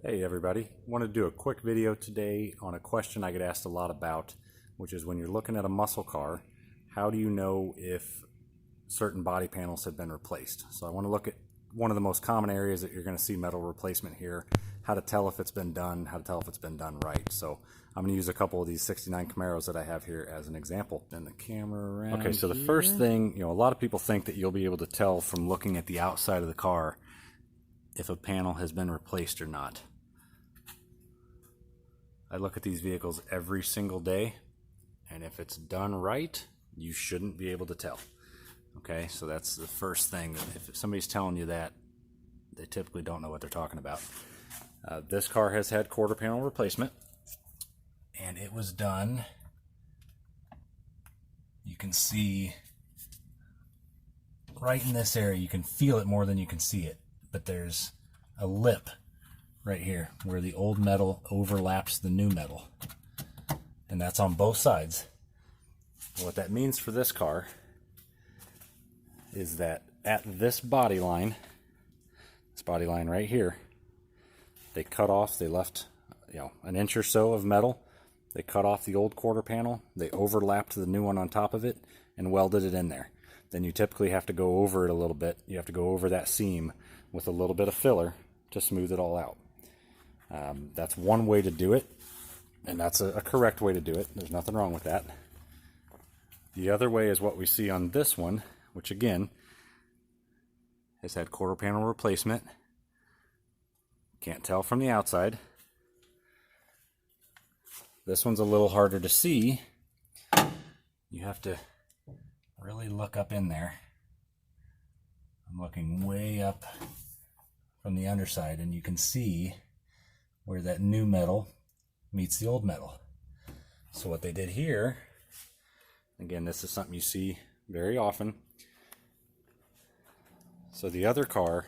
Hey everybody, want to do a quick video today on a question I get asked a lot about, which is when you're looking at a muscle car, how do you know if certain body panels have been replaced? So I want to look at one of the most common areas that you're going to see metal replacement here, how to tell if it's been done, how to tell if it's been done right. So I'm going to use a couple of these 69 Camaros that I have here as an example. Then the camera around. Okay, so the first thing, a lot of people think that you'll be able to tell from looking at the outside of the car if a panel has been replaced or not. I look at these vehicles every single day, and if it's done right, you shouldn't be able to tell. Okay, so that's the first thing. If somebody's telling you that, they typically don't know what they're talking about. This car has had quarter panel replacement, and it was done. You can see right in this area, you can feel it more than you can see it, but there's a lip right here where the old metal overlaps the new metal, and that's on both sides. What that means for this car is that at this body line right here, they cut off, they left an inch or so of metal, they cut off the old quarter panel, they overlapped the new one on top of it and welded it in there. Then you typically have to go over it a little bit. You have to go over that seam with a little bit of filler to smooth it all out. That's one way to do it, and that's a correct way to do it. There's nothing wrong with that. The other way is what we see on this one, which again has had quarter panel replacement. Can't tell from the outside. This one's a little harder to see. You have to really look up in there. I'm looking way up from the underside, and you can see where that new metal meets the old metal. So what they did here, again, this is something you see very often. So the other car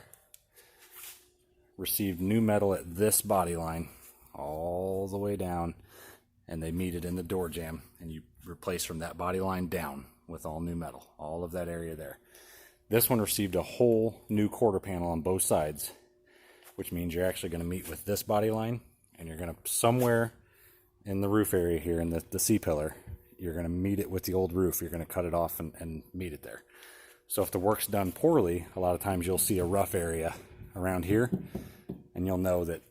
received new metal at this body line all the way down, and they meet it in the door jamb, and you replace from that body line down with all new metal, all of that area there. This one received a whole new quarter panel on both sides, which means you're actually going to meet with this body line, and you're going to, somewhere in the roof area here in the C-pillar, you're going to meet it with the old roof. You're going to cut it off and meet it there. So if the work's done poorly, a lot of times you'll see a rough area around here, and you'll know that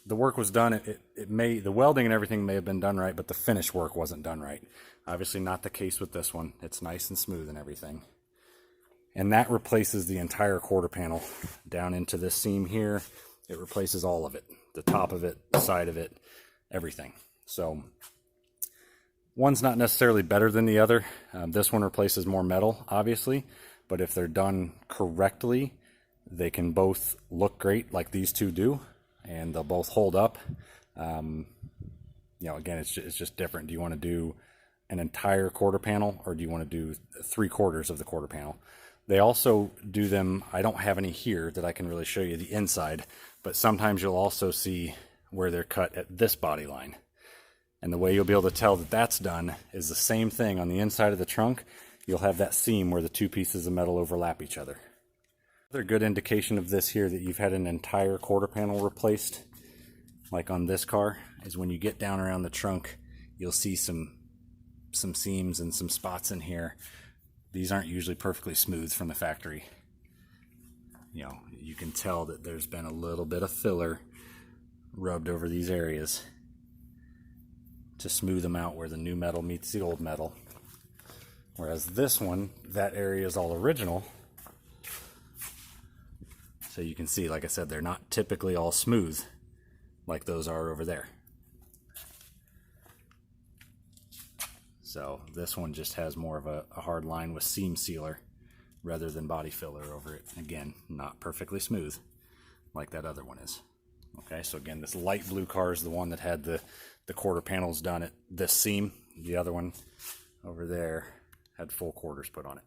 the work was done. The welding and everything may have been done right, but the finish work wasn't done right. Obviously not the case with this one. It's nice and smooth and everything. And that replaces the entire quarter panel down into this seam here. It replaces all of it, the top of it, the side of it, everything. So one's not necessarily better than the other. This one replaces more metal, obviously, but if they're done correctly, they can both look great like these two do, and they'll both hold up. Again, it's just different. Do you want to do an entire quarter panel, or do you want to do 3/4 of the quarter panel? They also do them, I don't have any here that I can really show you the inside, but sometimes you'll also see where they're cut at this body line. And the way you'll be able to tell that that's done is the same thing on the inside of the trunk. You'll have that seam where the two pieces of metal overlap each other. Another good indication of this here, that you've had an entire quarter panel replaced, like on this car, is when you get down around the trunk, you'll see some seams and some spots in here. These aren't usually perfectly smooth from the factory. You can tell that there's been a little bit of filler rubbed over these areas to smooth them out where the new metal meets the old metal. Whereas this one, that area is all original. So you can see, like I said, they're not typically all smooth like those are over there. So this one just has more of a hard line with seam sealer rather than body filler over it. Again, not perfectly smooth like that other one is. Okay, so again, this light blue car is the one that had the quarter panels done at this seam. The other one over there had full quarters put on it.